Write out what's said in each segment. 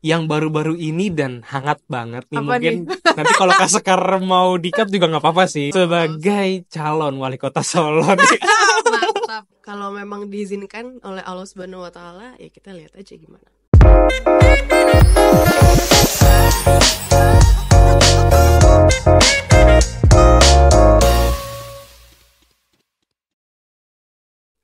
yang baru-baru ini dan hangat banget nih. Apa Mungkin nanti kalau Kak Sekar mau di-cut juga nggak apa-apa sih. Sebagai calon wali kota Solo nih. Mantap. Kalau memang diizinkan oleh Allah Subhanahu wa taala, ya kita lihat aja gimana.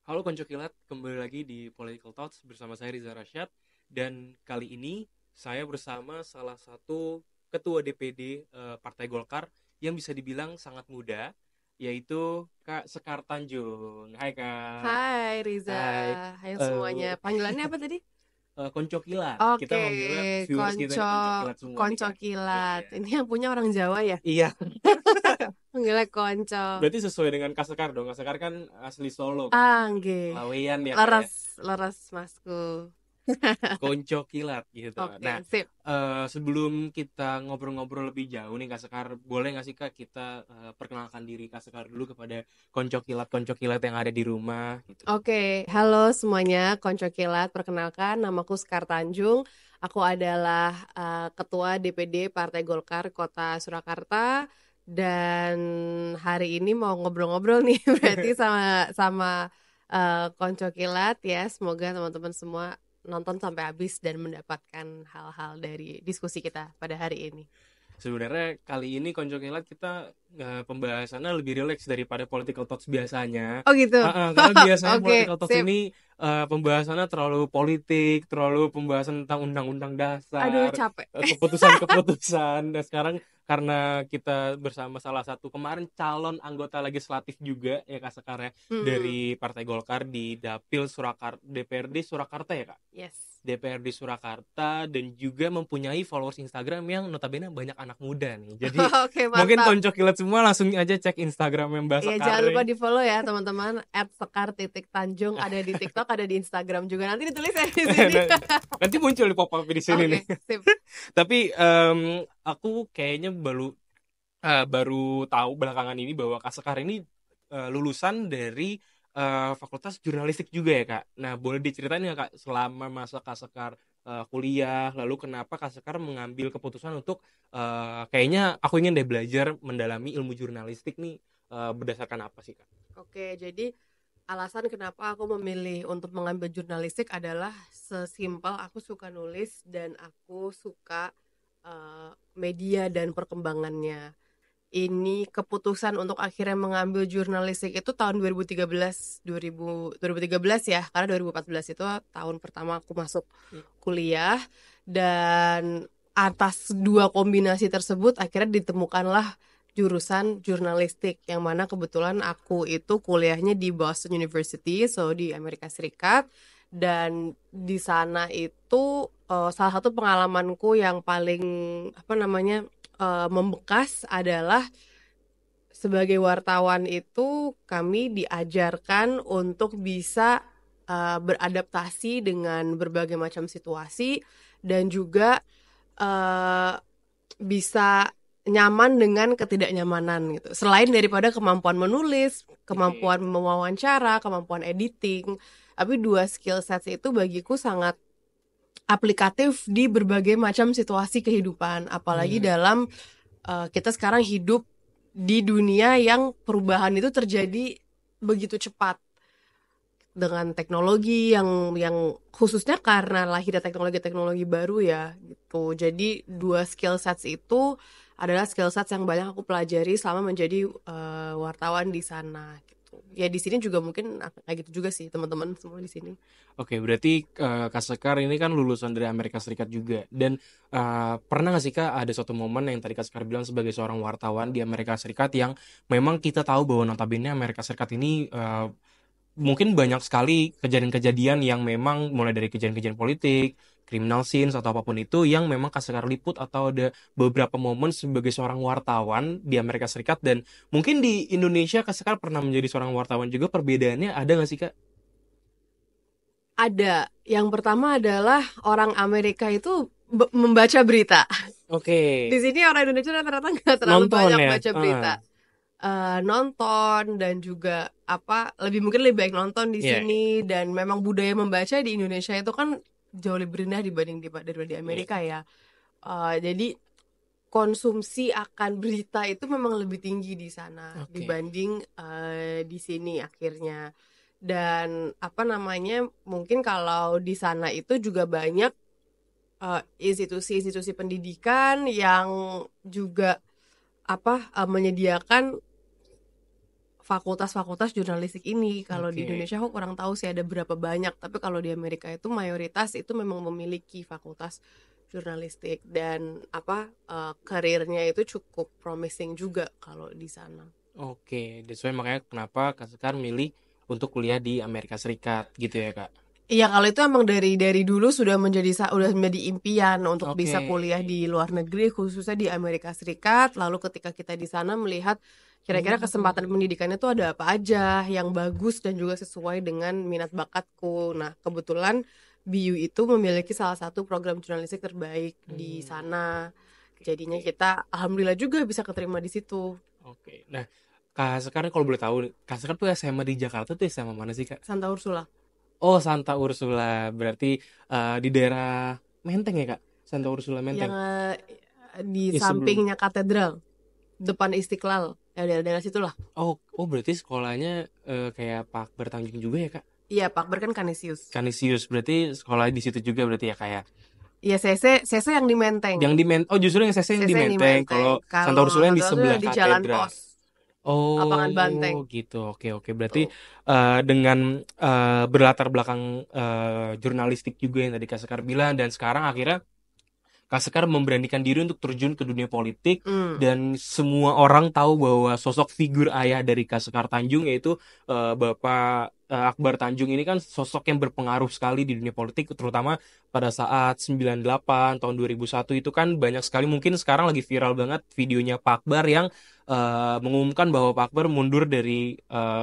Halo Konco Kilat, kembali lagi di Political Talks bersama saya Riza Rasyad. Dan kali ini saya bersama salah satu ketua DPD Partai Golkar yang bisa dibilang sangat muda, yaitu Kak Sekar Tanjung. Hai Kak. Hai Riza. Hai. Hai semuanya. Panggilannya apa tadi? Konco Kilat. Kita Oke, manggilnya viewers kita ini Konco Kilat semua nih, Konco Kak. Kilat. Iya. Ini yang punya orang Jawa ya? Iya, Panggilnya Konco. berarti sesuai dengan Kak Sekar dong. Kak Sekar kan asli Solo, Nggih. Laweyan ya Kak ya. Leres Masku. Konco Kilat gitu. Oke, Nah, sip. sebelum kita ngobrol-ngobrol lebih jauh nih Kak Sekar, boleh nggak sih Kak kita perkenalkan diri Kak Sekar dulu kepada Konco Kilat yang ada di rumah gitu. Oke, halo semuanya, Konco Kilat. Perkenalkan, namaku Sekar Tanjung. Aku adalah Ketua DPD Partai Golkar Kota Surakarta. Dan hari ini mau ngobrol-ngobrol nih, berarti sama Konco Kilat ya. Semoga teman-teman semua nonton sampai habis dan mendapatkan hal-hal dari diskusi kita pada hari ini. Sebenarnya kali ini Konco Kilat kita pembahasannya lebih rileks daripada political talks biasanya. Oh gitu. Karena biasanya Oke, political talks sip. ini pembahasannya terlalu politik, terlalu pembahasan tentang undang-undang Aduh, dasar, capek. keputusan-keputusan. Dan sekarang karena kita bersama salah satu kemarin calon anggota legislatif juga ya Kak Sekar ya, dari Partai Golkar di Dapil Surakarta, DPRD Surakarta ya Kak. Yes. DPRD Surakarta, dan juga mempunyai followers Instagram yang notabene banyak anak muda nih. Jadi Oke, mantap. mungkin Konco Kilat semua langsung aja cek Instagram Mbak Iya, Sekar. jangan lupa di follow ya teman-teman. @sekar_tanjung, ada di TikTok, ada di Instagram juga. Nanti ditulis ya di sini. Nanti muncul di pop up di sini nih. Sip. Tapi aku kayaknya baru tahu belakangan ini bahwa Kak Sekar ini lulusan dari Fakultas Jurnalistik juga ya Kak. Nah, boleh diceritain nggak Kak selama masa Kak Sekar kuliah, lalu kenapa Kak Sekar mengambil keputusan untuk kayaknya aku ingin deh belajar mendalami ilmu jurnalistik nih, berdasarkan apa sih Kak? Oke, jadi alasan kenapa aku memilih untuk mengambil jurnalistik adalah sesimpel aku suka nulis dan aku suka media dan perkembangannya. Ini keputusan untuk akhirnya mengambil jurnalistik itu tahun 2013 ya, karena 2014 itu tahun pertama aku masuk kuliah, dan atas dua kombinasi tersebut akhirnya ditemukanlah jurusan jurnalistik, yang mana kebetulan aku itu kuliahnya di Boston University, so di Amerika Serikat. Dan di sana itu salah satu pengalamanku yang paling membekas adalah sebagai wartawan itu kami diajarkan untuk bisa beradaptasi dengan berbagai macam situasi dan juga bisa nyaman dengan ketidaknyamanan gitu. Selain daripada kemampuan menulis, kemampuan mewawancara, kemampuan editing, tapi dua skill sets itu bagiku sangat aplikatif di berbagai macam situasi kehidupan, apalagi dalam kita sekarang hidup di dunia yang perubahan itu terjadi begitu cepat dengan teknologi yang khususnya karena lahirnya teknologi baru ya gitu. Jadi dua skill sets itu adalah skill sets yang banyak aku pelajari selama menjadi wartawan di sana gitu. Ya di sini juga mungkin kayak gitu juga sih teman-teman semua di sini. Oke, berarti Kak Sekar ini kan lulusan dari Amerika Serikat juga. Dan pernah nggak sih Kak ada suatu momen yang tadi Kak Sekar bilang sebagai seorang wartawan di Amerika Serikat yang memang kita tahu bahwa notabene Amerika Serikat ini mungkin banyak sekali kejadian-kejadian yang memang mulai dari kejadian-kejadian politik, criminal scenes atau apapun itu yang memang Kak Sekar liput, atau ada beberapa momen sebagai seorang wartawan di Amerika Serikat, dan mungkin di Indonesia Kak Sekar pernah menjadi seorang wartawan juga. Perbedaannya ada nggak sih Kak? Ada. Yang pertama adalah orang Amerika itu membaca berita. Oke. Di sini orang Indonesia rata-rata nggak terlalu Nonton banyak ya? baca berita. Nonton dan juga mungkin lebih baik nonton di Iya. sini. Dan memang budaya membaca di Indonesia itu kan jauh lebih rendah daripada di Iya. Amerika ya. Jadi konsumsi akan berita itu memang lebih tinggi di sana Oke. dibanding di sini akhirnya. Dan apa namanya, mungkin kalau di sana itu juga banyak institusi-institusi pendidikan yang juga menyediakan fakultas-fakultas jurnalistik ini. Kalau di Oke. Indonesia aku kurang tahu sih ada berapa banyak, tapi kalau di Amerika itu mayoritas itu memang memiliki fakultas jurnalistik dan karirnya itu cukup promising juga kalau di sana. Oke, that's why makanya kenapa Kak Sekar milih untuk kuliah di Amerika Serikat gitu ya, Kak? Iya, kalau itu emang dari dulu udah menjadi impian untuk bisa Oke. kuliah di luar negeri, khususnya di Amerika Serikat. Lalu ketika kita di sana melihat kira-kira kesempatan Hmm. pendidikannya tuh ada apa aja yang bagus dan juga sesuai dengan minat bakatku. Nah, kebetulan BU itu memiliki salah satu program jurnalistik terbaik di Hmm. sana. Jadinya Oke. kita alhamdulillah juga bisa keterima di situ. Oke. Nah, Kak Sekar kalau boleh tahu, Kak Sekar tuh SMA di Jakarta tuh SMA mana sih, Kak? Santa Ursula Oh, Santa Ursula. Berarti di daerah Menteng ya, Kak? Santa Ursula yang Menteng. di Ya sebelum. sampingnya katedral, depan Istiqlal. Ya daerah-daerah situlah. Oh, berarti sekolahnya kayak Pak Bertanjung juga ya, Kak? Iya, Pak Akbar kan Kanisius. Kanisius. Berarti sekolah di situ juga berarti ya, kayak. Iya, CC yang di Menteng. Oh, justru yang saya yang di CC yang di Menteng. Menteng. Kalau Santa Kalau Ursula yang di Santa Ursula sebelah di Jalan katedral. Pos, Lapangan Banteng. Oh, gitu. Oke. Berarti Tuh. dengan berlatar belakang jurnalistik juga yang tadi Kak Sekar bilang, dan sekarang akhirnya Kak Sekar memberanikan diri untuk terjun ke dunia politik, Hmm. dan semua orang tahu bahwa sosok figur ayah dari Kak Sekar Tanjung yaitu Bapak Akbar Tanjung ini kan sosok yang berpengaruh sekali di dunia politik, terutama pada saat 98 tahun 2001 itu kan banyak sekali, mungkin sekarang lagi viral banget videonya Pak Akbar yang mengumumkan bahwa Pak Akbar mundur dari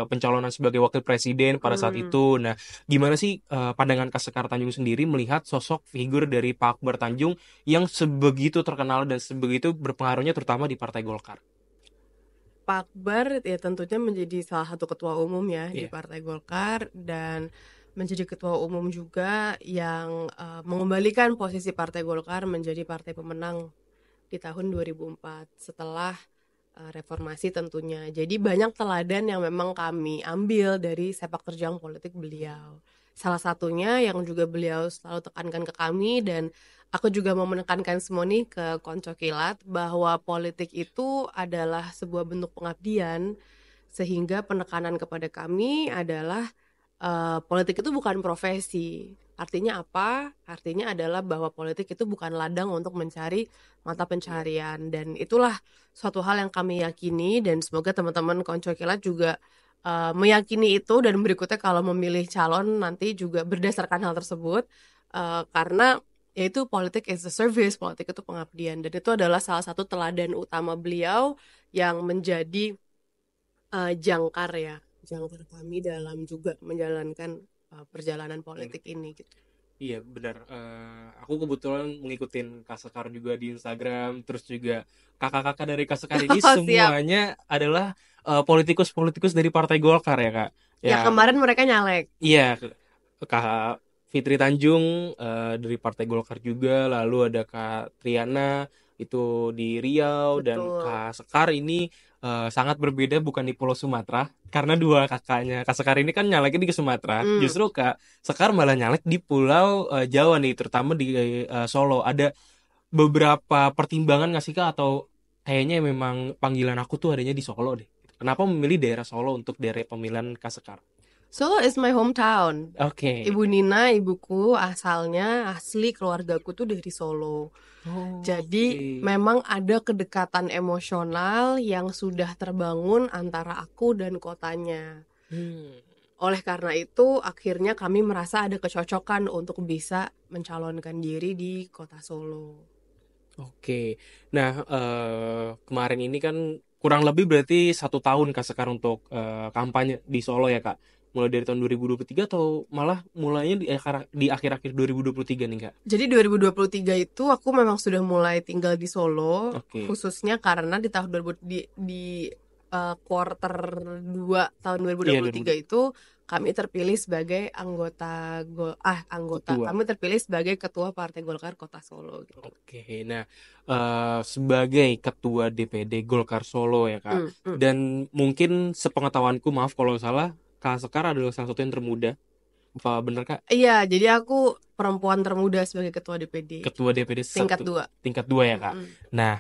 pencalonan sebagai wakil presiden pada saat Hmm. itu. Nah, gimana sih pandangan Kak Sekar Tanjung sendiri melihat sosok figur dari Pak Akbar Tanjung yang sebegitu terkenal dan sebegitu berpengaruhnya terutama di Partai Golkar? Pak Akbar ya tentunya menjadi salah satu ketua umum ya di Iya. Partai Golkar dan menjadi ketua umum juga yang mengembalikan posisi Partai Golkar menjadi partai pemenang di tahun 2004 setelah reformasi tentunya. Jadi banyak teladan yang memang kami ambil dari sepak terjang politik beliau. Salah satunya yang juga beliau selalu tekankan ke kami, dan aku juga mau menekankan semua nih ke konco kilat, bahwa politik itu adalah sebuah bentuk pengabdian, sehingga penekanan kepada kami adalah politik itu bukan profesi. Artinya apa? Artinya adalah bahwa politik itu bukan ladang untuk mencari mata pencaharian, dan itulah suatu hal yang kami yakini, dan semoga teman-teman konco kilat juga meyakini itu, dan berikutnya kalau memilih calon nanti juga berdasarkan hal tersebut, karena yaitu politik is a service, politik itu pengabdian, dan itu adalah salah satu teladan utama beliau yang menjadi jangkar kami dalam juga menjalankan perjalanan politik ini gitu. Iya benar. Aku kebetulan ngikutin Kak Sekar juga di Instagram, terus juga kakak-kakak dari Kak Sekar ini Oh, siap. semuanya adalah politikus-politikus dari Partai Golkar ya, Kak. Ya, Ya, kemarin mereka nyalek. iya, Kak Fitri Tanjung dari Partai Golkar juga, lalu ada Kak Triana itu di Riau, dan Betul. Kak Sekar ini sangat berbeda, bukan di Pulau Sumatera, karena dua kakaknya Kak Sekar ini kan nyaleknya di Sumatera, Hmm. justru Kak Sekar malah nyalek di Pulau Jawa nih, terutama di Solo. Ada beberapa pertimbangan nggak sih, Kak, atau kayaknya memang panggilan aku tuh adanya di Solo deh? Kenapa memilih daerah Solo untuk daerah pemilihan Kak Sekar? Solo is my hometown. Oke. Ibu Nina, ibuku asalnya asli keluargaku tuh dari Solo. Jadi Oke. memang ada kedekatan emosional yang sudah terbangun antara aku dan kotanya. Hmm. Oleh karena itu, akhirnya kami merasa ada kecocokan untuk bisa mencalonkan diri di kota Solo. Oke. Nah, kemarin ini kan kurang lebih berarti 1 tahun Kak sekarang untuk kampanye di Solo ya, Kak. Mulai dari tahun 2023 atau malah mulainya di akhir-akhir 2023 nih, Kak? Jadi 2023 itu aku memang sudah mulai tinggal di Solo, Oke. khususnya karena di tahun 2000 di quarter 2 tahun Iya, 2023 itu kami terpilih sebagai anggota Ketua. kami terpilih sebagai ketua Partai Golkar Kota Solo gitu. Oke, nah sebagai ketua DPD Golkar Solo ya Kak, dan mungkin sepengetahuanku, maaf kalau salah, Kak Sekar adalah salah satu yang termuda, apa bener Kak? Iya, jadi aku perempuan termuda sebagai ketua DPD. Ketua DPD Tingkat 2. tingkat 2 ya Kak. Nah,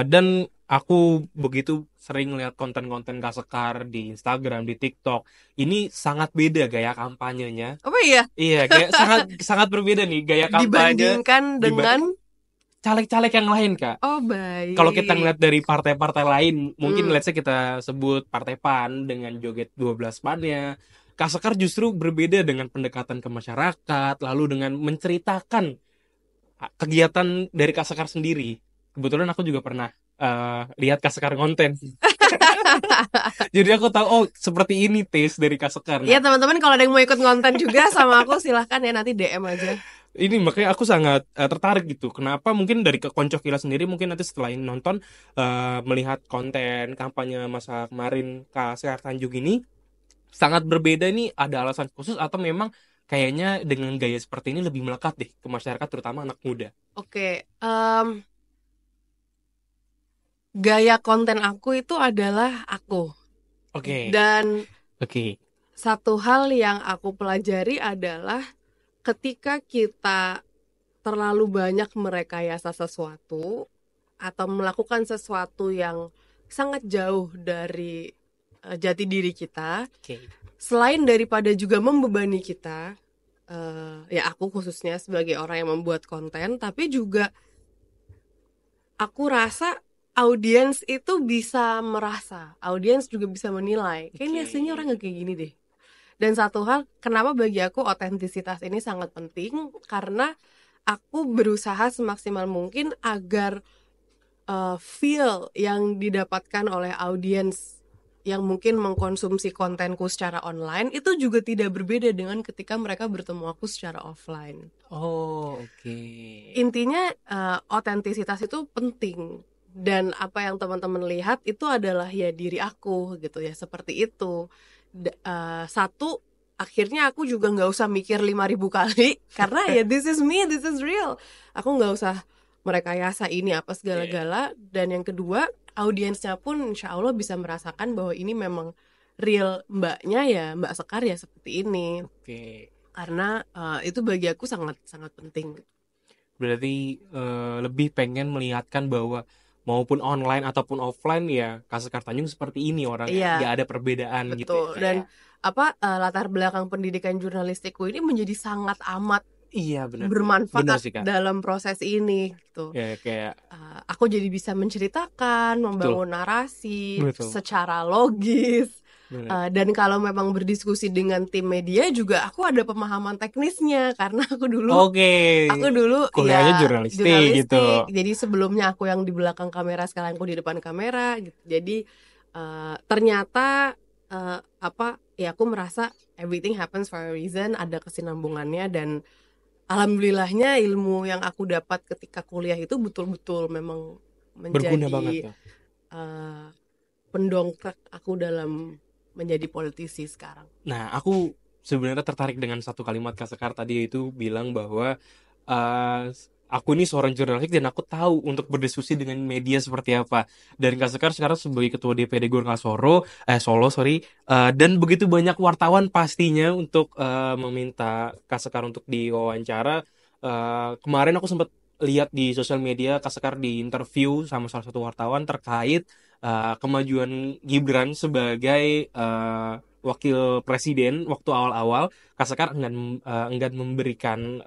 dan aku begitu sering lihat konten-konten Kak Sekar di Instagram, di TikTok. Ini sangat beda gaya kampanyenya. Apa iya? Iya, kayak sangat berbeda nih gaya kampanye Dibandingkan dengan caleg-caleg yang lain, Kak. Oh, baik. Kalau kita ngeliat dari partai-partai lain, mungkin let's say kita sebut Partai PAN dengan joget 12 PAN-nya. Kak Sekar justru berbeda dengan pendekatan ke masyarakat, lalu dengan menceritakan kegiatan dari Kak Sekar sendiri. Kebetulan aku juga pernah lihat Kak Sekar konten. Jadi aku tahu, oh seperti ini taste dari Kak Sekar. Iya, teman-teman kalau ada yang mau ikut konten juga sama aku silahkan ya, nanti DM aja. Ini makanya aku sangat tertarik gitu. Kenapa mungkin dari Konco Kila sendiri mungkin nanti setelah ini nonton melihat konten kampanye masa kemarin Kak Sekar Tanjung ini sangat berbeda, ini ada alasan khusus atau memang kayaknya dengan gaya seperti ini lebih melekat deh ke masyarakat terutama anak muda. Oke, gaya konten aku itu adalah aku. Oke. Dan Oke. satu hal yang aku pelajari adalah ketika kita terlalu banyak merekayasa sesuatu atau melakukan sesuatu yang sangat jauh dari jati diri kita, selain daripada juga membebani kita, ya aku khususnya sebagai orang yang membuat konten, tapi juga aku rasa audiens itu bisa merasa, audiens juga bisa menilai, kayaknya aslinya orang gak kayak gini deh. Dan satu hal, kenapa bagi aku otentisitas ini sangat penting, karena aku berusaha semaksimal mungkin agar feel yang didapatkan oleh audiens yang mungkin mengkonsumsi kontenku secara online itu juga tidak berbeda dengan ketika mereka bertemu aku secara offline. Oh, oke. Intinya otentisitas itu penting, dan apa yang teman-teman lihat itu adalah ya diri aku gitu ya, seperti itu. Satu, akhirnya aku juga nggak usah mikir 5.000 kali karena ya this is me, this is real. Aku nggak usah merekayasa ini apa segala-gala. Dan yang kedua, audiensnya pun insya Allah bisa merasakan bahwa ini memang real mbaknya ya, Mbak Sekar ya seperti ini. Karena itu bagi aku sangat-sangat penting. Berarti lebih pengen melihatkan bahwa maupun online ataupun offline ya Kak Sekar Tanjung seperti ini orangnya, nggak ada perbedaan. Betul. Gitu ya. Dan latar belakang pendidikan jurnalistikku ini menjadi sangat amat bermanfaat sih, Kak. dalam proses ini gitu. Ya, kayak aku jadi bisa menceritakan, membangun narasi secara logis. Dan kalau memang berdiskusi dengan tim media juga aku ada pemahaman teknisnya karena aku dulu kuliahnya jurnalistik gitu. Jadi sebelumnya aku yang di belakang kamera, sekarang aku di depan kamera gitu. Jadi ternyata aku merasa everything happens for a reason, ada kesinambungannya. Dan alhamdulillahnya ilmu yang aku dapat ketika kuliah itu betul-betul memang menjadi berguna banget ya. Pendongkrak aku dalam menjadi politisi sekarang. Nah, aku sebenarnya tertarik dengan satu kalimat Kak Sekar tadi, itu bilang bahwa aku ini seorang jurnalis dan aku tahu untuk berdiskusi dengan media seperti apa. Dan Kak Sekar sekarang sebagai ketua DPD Golkar Solo, dan begitu banyak wartawan pastinya untuk meminta Kak Sekar untuk diwawancara. Kemarin aku sempat lihat di sosial media Kak Sekar di interview sama salah satu wartawan terkait kemajuan Gibran sebagai wakil presiden waktu awal-awal. Kak Sekar enggan memberikan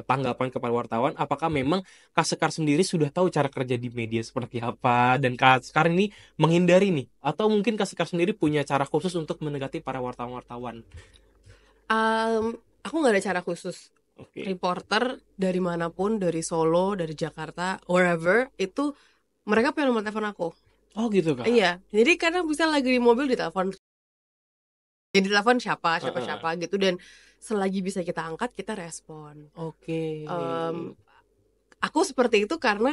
tanggapan kepada wartawan. Apakah memang Kak Sekar sendiri sudah tahu cara kerja di media seperti apa, dan Kak Sekar ini menghindari nih, atau mungkin Kak Sekar sendiri punya cara khusus untuk mendekati para wartawan-wartawan? Aku nggak ada cara khusus. Reporter dari manapun, dari Solo, dari Jakarta, wherever, itu mereka pengen nomor telepon aku. Oh gitu Kak? Iya, jadi kadang bisa lagi di mobil ditelepon, jadi telepon siapa gitu, dan selagi bisa kita angkat kita respon. Aku seperti itu karena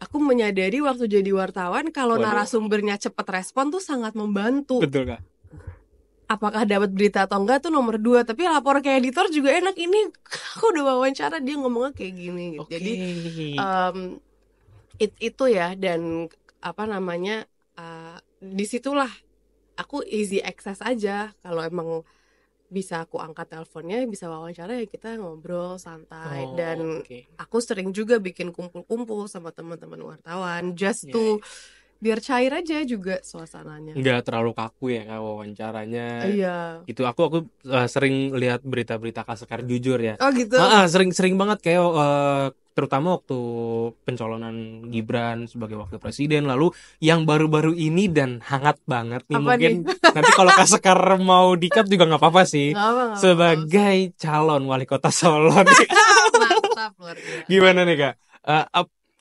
aku menyadari waktu jadi wartawan kalau narasumbernya cepat respon tuh sangat membantu. Betul Kak. apakah dapat berita atau enggak tuh nomor dua, tapi lapor ke editor juga enak. Ini aku udah wawancara dia ngomongnya kayak gini gitu. Oke. Jadi itu ya, dan apa namanya, disitulah aku easy access aja. Kalau emang bisa aku angkat teleponnya, bisa wawancara, ya kita ngobrol santai. Oh, Dan oke. aku sering juga bikin kumpul-kumpul sama teman-teman wartawan just Ya, to biar cair aja juga suasananya. nggak terlalu kaku ya Kak wawancaranya Iya. gitu. Aku sering lihat berita-berita Kak Sekar, jujur ya. Oh gitu. Sering banget kayak terutama waktu pencalonan Gibran sebagai wakil presiden, lalu yang baru-baru ini dan hangat banget nih, Apa mungkin nih? nanti kalau Kak Sekar mau di-cut juga nggak apa-apa sih, Nggak apa, nggak apa. sebagai calon wali kota Solo nih. Mantap, luar biasa. Gimana nih Kak?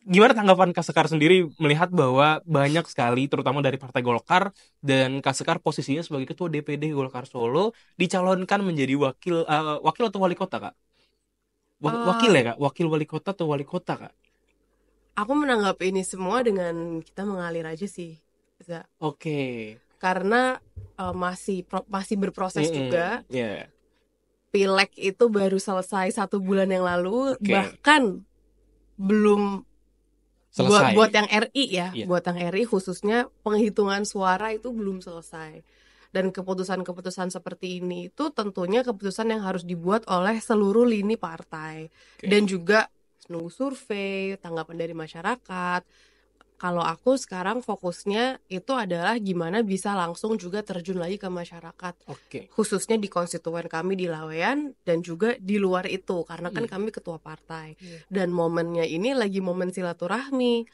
Gimana tanggapan Kak Sekar sendiri melihat bahwa banyak sekali terutama dari Partai Golkar, dan Kak Sekar posisinya sebagai ketua DPD Golkar Solo dicalonkan menjadi wakil atau wali kota Kak? Wakil ya Kak? Wakil wali kota atau wali kota Kak? Aku menanggapi ini semua dengan kita mengalir aja sih, Za. Oke. Karena masih berproses juga. Ya. Pileg itu baru selesai 1 bulan yang lalu, Oke. bahkan belum Selesai. buat yang RI ya, Iya. buat yang RI khususnya penghitungan suara itu belum selesai. Dan keputusan-keputusan seperti ini itu tentunya keputusan yang harus dibuat oleh seluruh lini partai. Oke. Dan juga nunggu survei, tanggapan dari masyarakat. Kalau aku sekarang fokusnya itu adalah gimana bisa langsung juga terjun lagi ke masyarakat. Oke. Khususnya di konstituen kami di Laweyan dan juga di luar itu, karena kan kami ketua partai. Dan momennya ini lagi momen silaturahmi.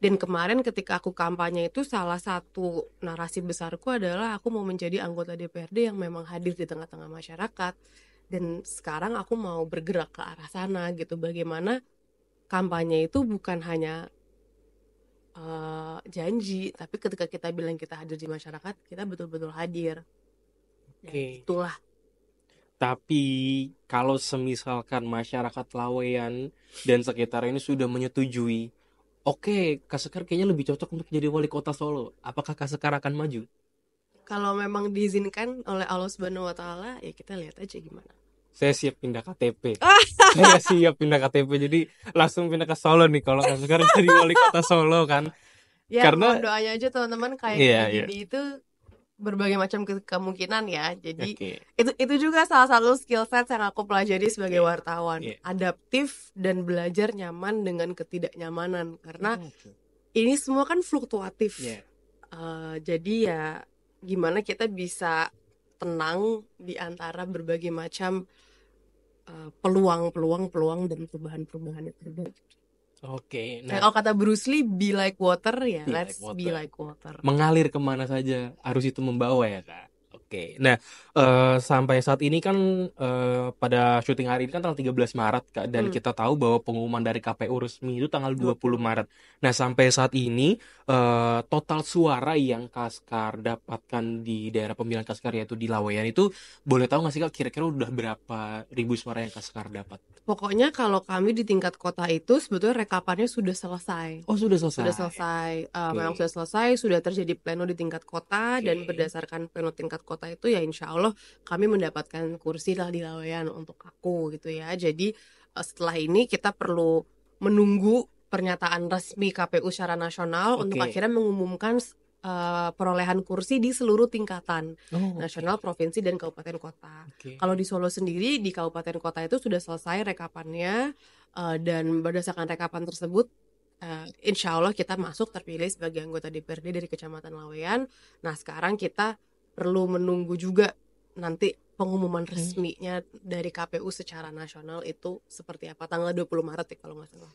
Dan kemarin ketika aku kampanye itu, salah satu narasi besarku adalah aku mau menjadi anggota DPRD yang memang hadir di tengah-tengah masyarakat. Dan sekarang aku mau bergerak ke arah sana gitu. Bagaimana kampanye itu bukan hanya janji, tapi ketika kita bilang kita hadir di masyarakat, kita betul-betul hadir. Oke. Itulah. Tapi kalau semisalkan masyarakat Laweyan dan sekitar ini sudah menyetujui, oke, Kak Sekar kayaknya lebih cocok untuk jadi wali kota Solo, apakah Kak Sekar akan maju? Kalau memang diizinkan oleh Allah Subhanahu wa Ta'ala, ya kita lihat aja gimana. Saya siap pindah KTP. Saya siap pindah KTP, jadi langsung pindah ke Solo nih kalau Kak Sekar jadi wali kota Solo kan. Ya, Karena mohon doanya aja teman-teman, kayak Iya, gini itu berbagai macam kemungkinan ya. Jadi Oke. itu juga salah satu skill set yang aku pelajari sebagai wartawan. Iya. Adaptif dan belajar nyaman dengan ketidaknyamanan, karena Oke. ini semua kan fluktuatif. Iya. Jadi ya gimana kita bisa tenang di antara berbagai macam peluang dan perubahan itu. Oke. Nah, kalau kata Bruce Lee, be like water ya, Be let's like be water. like water. Mengalir kemana saja arus itu membawa ya Kak. Oke. Nah, sampai saat ini kan pada syuting hari ini kan tanggal 13 Maret Kak, dan kita tahu bahwa pengumuman dari KPU resmi itu tanggal 20 Maret. Nah, sampai saat ini total suara yang Kak Sekar dapatkan di daerah pemilihan Kak Sekar, yaitu di Laweyan, itu boleh tahu nggak sih Kak, kira-kira udah berapa ribu suara yang Kak Sekar dapat? Pokoknya kalau kami di tingkat kota itu sebetulnya rekapannya sudah selesai. Oh, sudah selesai. Sudah selesai. Memang sudah selesai, sudah terjadi pleno di tingkat kota. Oke. Dan berdasarkan pleno tingkat kota itu ya insya Allah kami mendapatkan kursi lah di Laweyan untuk aku gitu ya. Jadi setelah ini kita perlu menunggu pernyataan resmi KPU secara nasional untuk Oke. akhirnya mengumumkan perolehan kursi di seluruh tingkatan nasional, provinsi, dan kabupaten kota. Oke. Kalau di Solo sendiri, di kabupaten kota itu sudah selesai rekapannya, dan berdasarkan rekapan tersebut insya Allah kita masuk terpilih sebagai anggota DPRD dari Kecamatan Laweyan. Nah, sekarang kita perlu menunggu juga nanti pengumuman resminya dari KPU secara nasional itu seperti apa, tanggal 20 Maret ya kalau nggak salah.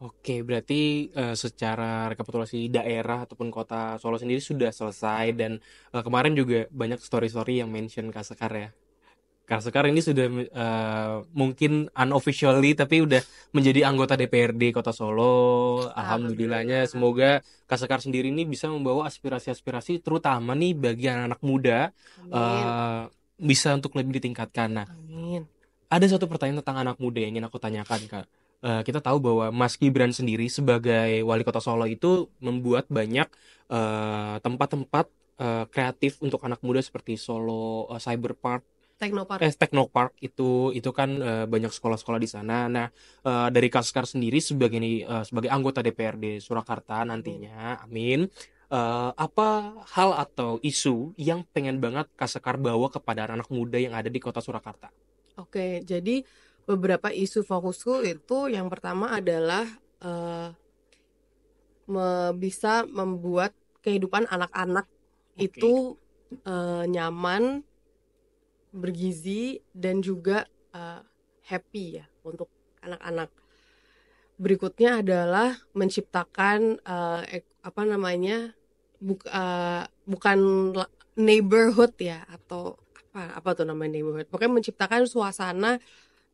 Oke, berarti secara rekapitulasi daerah ataupun kota Solo sendiri sudah selesai, dan kemarin juga banyak story-story yang mention Kak Sekar ya. Kak Sekar ini sudah mungkin unofficially tapi udah menjadi anggota DPRD Kota Solo. Alhamdulillahnya, semoga Kak Sekar sendiri ini bisa membawa aspirasi-aspirasi terutama nih bagi anak-anak muda bisa untuk lebih ditingkatkan. Nah, Amin. Ada satu pertanyaan tentang anak muda yang ingin aku tanyakan Kak. Kita tahu bahwa Mas Gibran sendiri sebagai wali kota Solo itu membuat banyak tempat-tempat kreatif untuk anak muda seperti Solo Cyberpark, Teknopark. Technopark itu kan banyak sekolah-sekolah di sana. Nah, dari Kaskar sendiri sebagai anggota DPRD Surakarta Amin. nantinya, amin. Apa hal atau isu yang pengen banget Kaskar bawa kepada anak muda yang ada di kota Surakarta? Oke, jadi beberapa isu fokusku itu yang pertama adalah eh, bisa membuat kehidupan anak-anak Oke, itu nyaman, bergizi, dan juga eh, happy ya untuk anak-anak. Berikutnya adalah menciptakan apa namanya bukan neighborhood ya, atau apa tuh namanya neighborhood. Pokoknya menciptakan suasana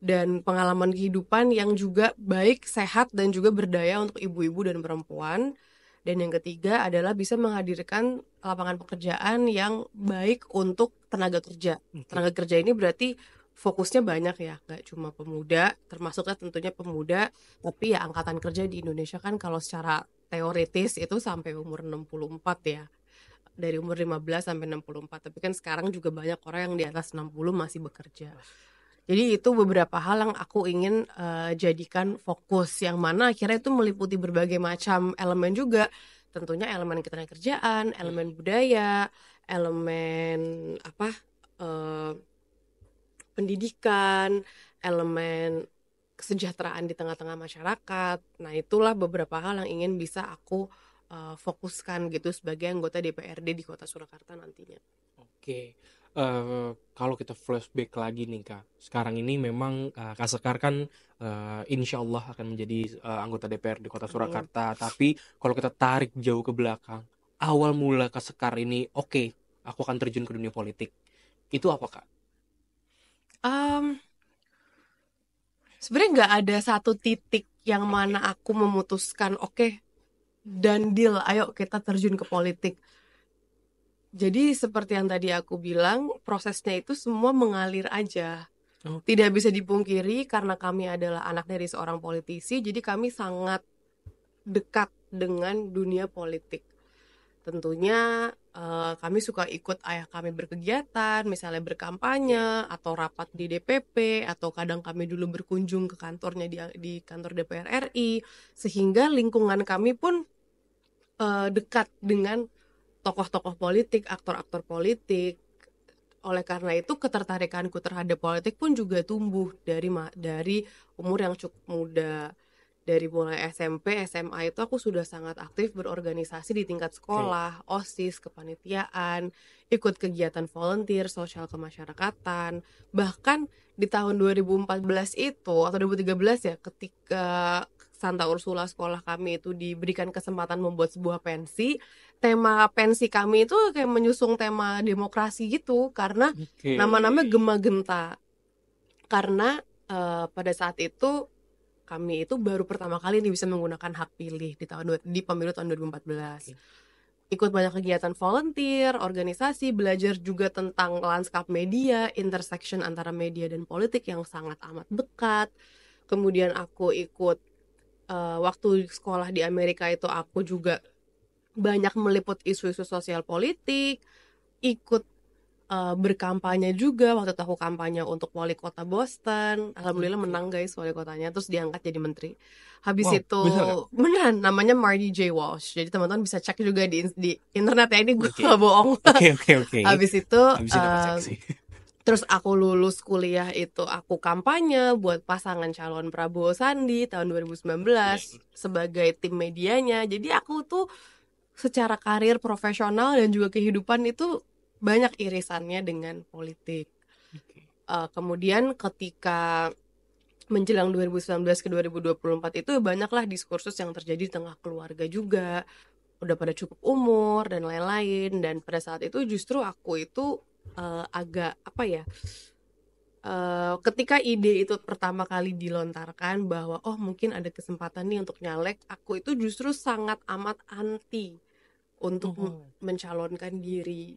dan pengalaman kehidupan yang juga baik, sehat, dan juga berdaya untuk ibu-ibu dan perempuan. Dan yang ketiga adalah bisa menghadirkan lapangan pekerjaan yang baik untuk tenaga kerja. oke, Tenaga kerja ini berarti fokusnya banyak ya, nggak cuma pemuda, termasuknya tentunya pemuda, tapi ya angkatan kerja di Indonesia kan kalau secara teoritis itu sampai umur 64 ya, dari umur 15 sampai 64. Tapi kan sekarang juga banyak orang yang di atas 60 masih bekerja. Jadi itu beberapa hal yang aku ingin jadikan fokus, yang mana akhirnya itu meliputi berbagai macam elemen juga. Tentunya elemen ketenagakerjaan, elemen budaya, elemen apa eh, pendidikan, elemen kesejahteraan di tengah-tengah masyarakat. Nah, itulah beberapa hal yang ingin bisa aku fokuskan gitu sebagai anggota DPRD di Kota Surakarta nantinya. oke. Kalau kita flashback lagi nih Kak, sekarang ini memang Kak Sekar kan insya Allah akan menjadi anggota DPR di Kota Amin. Surakarta. Tapi kalau kita tarik jauh ke belakang, awal mula Kak Sekar ini, oke, aku akan terjun ke dunia politik. Itu apa Kak? Um, Sebenarnya nggak ada satu titik yang mana Oke, aku memutuskan, oke, dan deal, ayo kita terjun ke politik. Jadi seperti yang tadi aku bilang, prosesnya itu semua mengalir aja. oke, Tidak bisa dipungkiri karena kami adalah anak dari seorang politisi, jadi kami sangat dekat dengan dunia politik. Tentunya kami suka ikut ayah kami berkegiatan, misalnya oke, berkampanye atau rapat di DPP, atau kadang kami dulu berkunjung ke kantornya di kantor DPR RI, sehingga lingkungan kami pun dekat dengan tokoh-tokoh politik, aktor-aktor politik. Oleh karena itu ketertarikanku terhadap politik pun juga tumbuh dari umur yang cukup muda. Dari mulai SMP, SMA itu aku sudah sangat aktif berorganisasi di tingkat oke, sekolah, OSIS, kepanitiaan, ikut kegiatan volunteer, sosial kemasyarakatan. Bahkan di tahun 2014 itu atau 2013 ya, ketika Santa Ursula sekolah kami itu diberikan kesempatan membuat sebuah pensi, tema pensi kami itu kayak menyusung tema demokrasi gitu, karena oke, nama-nama gema-genta. Karena pada saat itu kami itu baru pertama kali nih bisa menggunakan hak pilih di pemilu tahun 2014. oke, Ikut banyak kegiatan volunteer, organisasi, belajar juga tentang lanskap media, intersection antara media dan politik yang sangat amat dekat. Kemudian aku ikut waktu sekolah di Amerika itu aku juga banyak meliput isu-isu sosial politik, ikut berkampanye juga. Waktu itu aku kampanye untuk wali kota Boston, alhamdulillah oke. menang guys wali kotanya, terus diangkat jadi menteri. Habis Wow, itu bisa Kak? beneran namanya Marty J. Walsh, jadi teman-teman bisa cek juga di internet ya, ini gue Oke, gak bohong. oke, oke, oke. Habis itu Habis itu aku cek sih. terus aku lulus kuliah itu aku kampanye buat pasangan calon Prabowo Sandi tahun 2019 Oke, sebagai tim medianya. Jadi aku tuh secara karir profesional dan juga kehidupan itu banyak irisannya dengan politik. oke, Kemudian ketika menjelang 2019 ke 2024 itu banyaklah diskursus yang terjadi di tengah keluarga juga, udah pada cukup umur dan lain-lain. Dan pada saat itu justru aku itu agak apa ya, ketika ide itu pertama kali dilontarkan bahwa oh mungkin ada kesempatan nih untuk nyalek, aku itu justru sangat amat anti untuk oh, mencalonkan diri,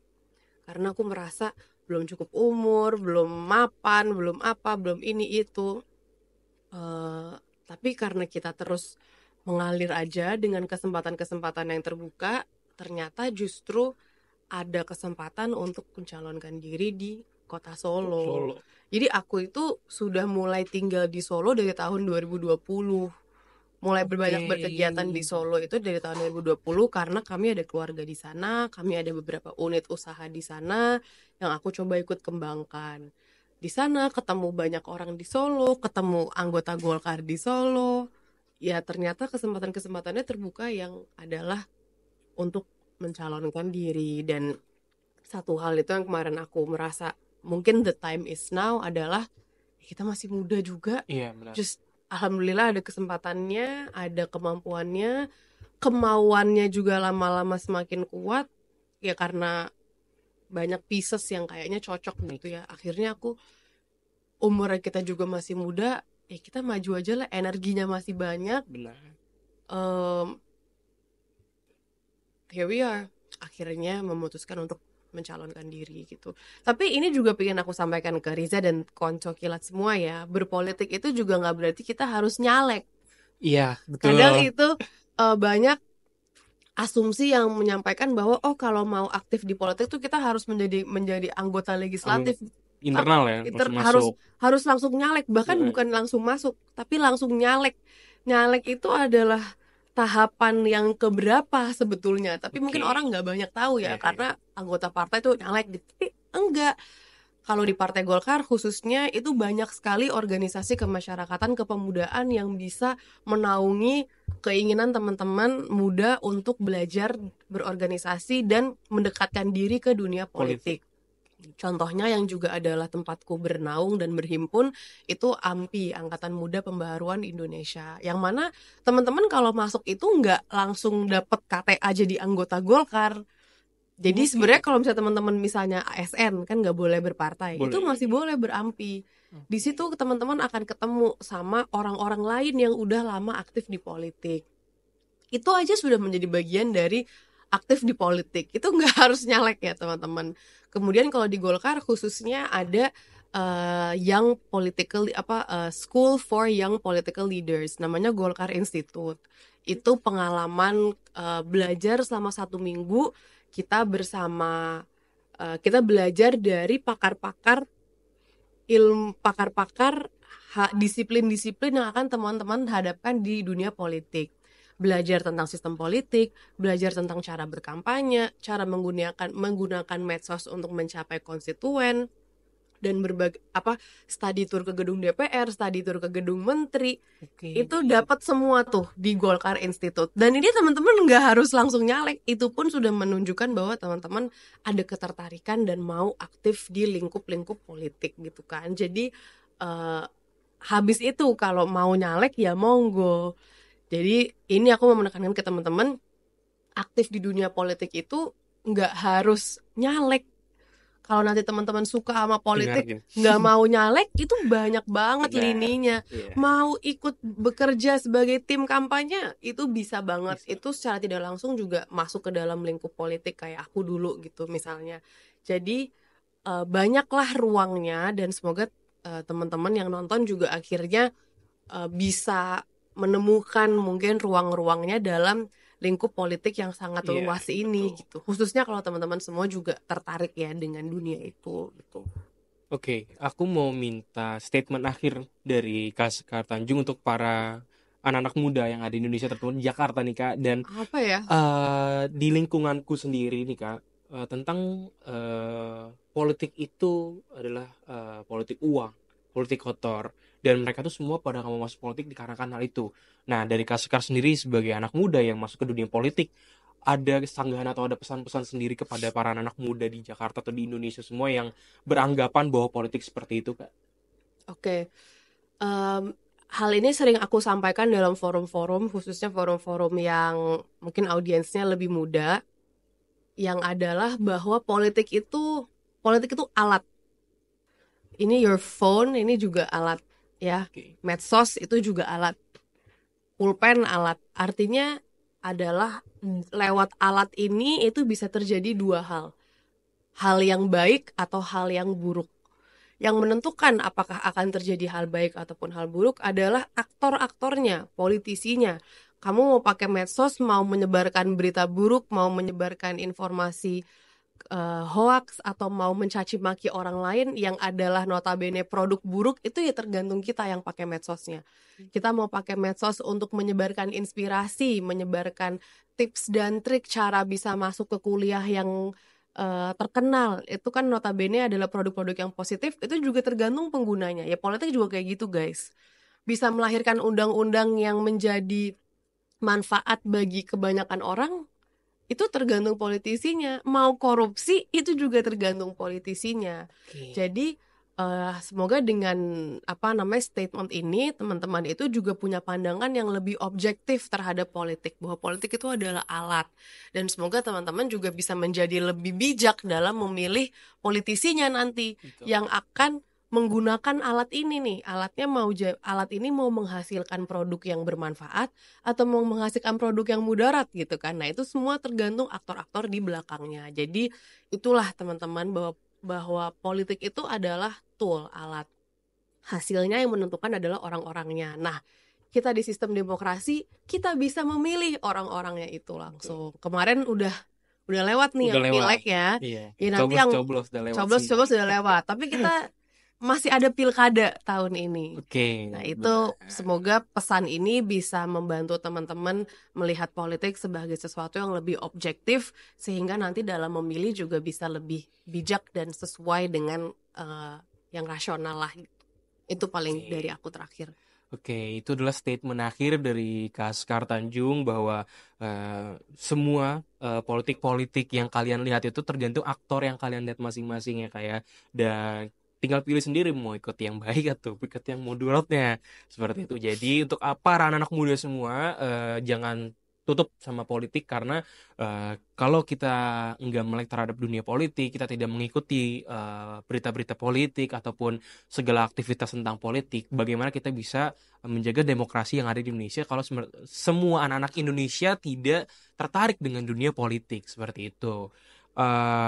karena aku merasa belum cukup umur, belum mapan, belum apa, belum ini itu. Eh, tapi karena kita terus mengalir aja dengan kesempatan-kesempatan yang terbuka, ternyata justru ada kesempatan untuk mencalonkan diri di kota Solo. Solo. Jadi aku itu sudah mulai tinggal di Solo dari tahun 2020. Mulai banyak berkegiatan di Solo itu dari tahun 2020 karena kami ada keluarga di sana, kami ada beberapa unit usaha di sana yang aku coba ikut kembangkan. Di sana ketemu banyak orang di Solo, ketemu anggota Golkar di Solo. Ya ternyata kesempatan-kesempatannya terbuka yang adalah untuk mencalonkan diri. Dan satu hal itu yang kemarin aku merasa mungkin the time is now adalah kita masih muda juga. Iya, benar. Just alhamdulillah ada kesempatannya, ada kemampuannya, kemauannya juga lama-lama semakin kuat ya karena banyak pieces yang kayaknya cocok gitu ya. Akhirnya aku umurnya kita juga masih muda, ya kita maju aja lah, energinya masih banyak. Benar. Here we are. Akhirnya memutuskan untuk mencalonkan diri gitu. Tapi ini juga pengen aku sampaikan ke Riza dan konco kilat semua ya. Berpolitik itu juga nggak berarti kita harus nyalek. Iya, betul. Kadang itu banyak asumsi yang menyampaikan bahwa oh kalau mau aktif di politik tuh kita harus menjadi anggota legislatif internal ya, harus langsung nyalek, bahkan bukan langsung masuk tapi langsung nyalek. Nyalek itu adalah tahapan yang keberapa sebetulnya, tapi mungkin orang nggak banyak tahu ya, karena anggota partai tuh nyalek gitu. Tapi enggak, kalau di Partai Golkar khususnya itu banyak sekali organisasi kemasyarakatan, kepemudaan yang bisa menaungi keinginan teman-teman muda untuk belajar berorganisasi dan mendekatkan diri ke dunia politik. Contohnya yang juga adalah tempatku bernaung dan berhimpun itu AMPI, Angkatan Muda Pembaharuan Indonesia. Yang mana teman-teman kalau masuk itu nggak langsung dapat KTA jadi anggota Golkar. Jadi sebenarnya kalau misalnya teman-teman misalnya ASN kan nggak boleh berpartai, itu masih boleh berampi. Di situ teman-teman akan ketemu sama orang-orang lain yang udah lama aktif di politik. Itu aja sudah menjadi bagian dari aktif di politik. Itu nggak harus nyalek ya teman-teman. Kemudian kalau di Golkar khususnya ada Young Political School for Young Political Leaders, namanya Golkar Institute. Itu pengalaman belajar selama 1 minggu. Kita bersama kita belajar dari pakar-pakar disiplin-disiplin yang akan teman-teman hadapkan di dunia politik. Belajar tentang sistem politik, belajar tentang cara berkampanye, cara menggunakan medsos untuk mencapai konstituen, dan berbagai study tour ke gedung DPR, study tour ke gedung menteri. Itu dapat semua tuh di Golkar Institute. Dan ini teman-teman nggak harus langsung nyalek, itu pun sudah menunjukkan bahwa teman-teman ada ketertarikan dan mau aktif di lingkup-lingkup politik gitu kan. Jadi habis itu kalau mau nyalek ya monggo. Jadi ini aku mau menekankan ke teman-teman, aktif di dunia politik itu nggak harus nyalek. Kalau nanti teman-teman suka sama politik, nggak mau nyalek, itu banyak banget lininya. Mau ikut bekerja sebagai tim kampanye, itu bisa banget. Itu secara tidak langsung juga masuk ke dalam lingkup politik kayak aku dulu gitu misalnya. Jadi banyaklah ruangnya, dan semoga teman-teman yang nonton juga akhirnya bisa menemukan mungkin ruang-ruangnya dalam lingkup politik yang sangat luas ini gitu. Khususnya kalau teman-teman semua juga tertarik ya dengan dunia itu gitu. Oke, aku mau minta statement akhir dari Kak Sekar Tanjung untuk para anak-anak muda yang ada di Indonesia, terutama di Jakarta nih Kak, dan apa ya? Di lingkunganku sendiri nih Kak, tentang politik itu adalah politik uang, politik kotor, dan mereka tuh semua pada nggak mau masuk politik dikarenakan hal itu. Nah, dari Kak Sekar sendiri sebagai anak muda yang masuk ke dunia politik, ada sanggahan atau ada pesan-pesan sendiri kepada para anak muda di Jakarta atau di Indonesia semua yang beranggapan bahwa politik seperti itu Kak? Oke. Hal ini sering aku sampaikan dalam forum-forum, khususnya forum-forum yang mungkin audiensnya lebih muda, yang adalah bahwa politik itu alat. Ini your phone, ini juga alat ya. Medsos itu juga alat. Pulpen alat. Artinya adalah lewat alat ini itu bisa terjadi 2 hal. Hal yang baik atau hal yang buruk. Yang menentukan apakah akan terjadi hal baik ataupun hal buruk adalah aktor-aktornya, politisinya. Kamu mau pakai medsos, mau menyebarkan berita buruk, mau menyebarkan informasi hoax atau mau mencaci maki orang lain yang adalah notabene produk buruk, itu ya tergantung kita yang pakai medsosnya. Kita mau pakai medsos untuk menyebarkan inspirasi, menyebarkan tips dan trik cara bisa masuk ke kuliah yang terkenal, itu kan notabene adalah produk-produk yang positif, itu juga tergantung penggunanya. Ya politik juga kayak gitu guys, bisa melahirkan undang-undang yang menjadi manfaat bagi kebanyakan orang, itu tergantung politisinya. Mau korupsi itu juga tergantung politisinya. Oke. Jadi semoga dengan statement ini teman-teman itu juga punya pandangan yang lebih objektif terhadap politik, bahwa politik itu adalah alat, dan semoga teman-teman juga bisa menjadi lebih bijak dalam memilih politisinya nanti. Betul. Yang akan menggunakan alat ini nih, alat ini mau menghasilkan produk yang bermanfaat atau mau menghasilkan produk yang mudarat gitu kan. Nah, itu semua tergantung aktor-aktor di belakangnya. Jadi itulah teman-teman, bahwa politik itu adalah tool, alat. Hasilnya yang menentukan adalah orang-orangnya. Nah, kita di sistem demokrasi, kita bisa memilih orang-orangnya itu langsung. Kemarin udah lewat nih Udah yang lewat. pileg ya. Iya. Ya nanti yang Coblos udah lewat sih. coblos sudah lewat. Tapi kita masih ada pilkada tahun ini. Oke. Nah, itu semoga pesan ini bisa membantu teman-teman melihat politik sebagai sesuatu yang lebih objektif, sehingga nanti dalam memilih juga bisa lebih bijak dan sesuai dengan yang rasional lah. Itu paling dari aku terakhir. Oke, itu adalah statement akhir dari Kak Sekar Tanjung bahwa semua politik-politik yang kalian lihat itu tergantung aktor yang kalian lihat masing-masing ya kayak, dan tinggal pilih sendiri mau ikut yang baik atau ikut yang moderatnya seperti itu. Jadi untuk para anak-anak muda semua, jangan tutup sama politik, karena kalau kita nggak melek terhadap dunia politik, kita tidak mengikuti berita-berita politik ataupun segala aktivitas tentang politik, bagaimana kita bisa menjaga demokrasi yang ada di Indonesia kalau semua anak-anak Indonesia tidak tertarik dengan dunia politik seperti itu.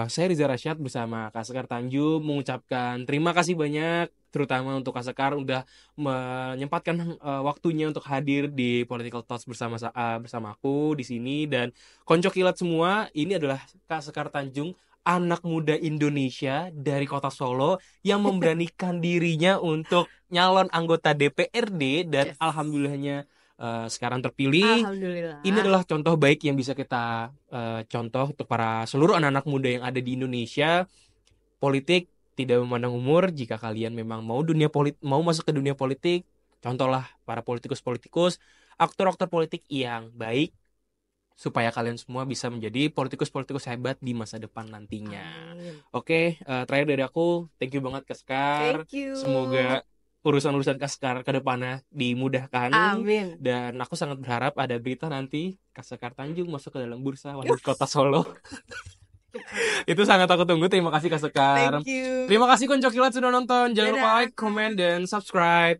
Saya Riza Rasyad bersama Kak Sekar Tanjung mengucapkan terima kasih banyak, terutama untuk Kak Sekar udah menyempatkan waktunya untuk hadir di Political Talks bersama aku di sini. Dan konco kilat semua, ini adalah Kak Sekar Tanjung, anak muda Indonesia dari kota Solo yang memberanikan dirinya untuk nyalon anggota DPRD dan Yes. alhamdulillahnya sekarang terpilih. Alhamdulillah. Ini adalah contoh baik yang bisa kita contoh untuk para seluruh anak-anak muda yang ada di Indonesia. Politik tidak memandang umur. Jika kalian memang mau masuk ke dunia politik, contohlah para politikus-politikus, aktor-aktor politik yang baik, supaya kalian semua bisa menjadi politikus-politikus hebat di masa depan nantinya. Amin. Oke, terakhir dari aku, thank you banget Kak Sekar. Thank you. Semoga urusan-urusan Kak Sekar ke depannya dimudahkan. Amin. Dan aku sangat berharap ada berita nanti Kak Sekar Tanjung masuk ke dalam bursa wali kota Solo. Itu sangat aku tunggu. Terima kasih Kak Sekar. Thank you. Terima kasih konco kilat sudah nonton. Jangan lupa like, comment, dan subscribe.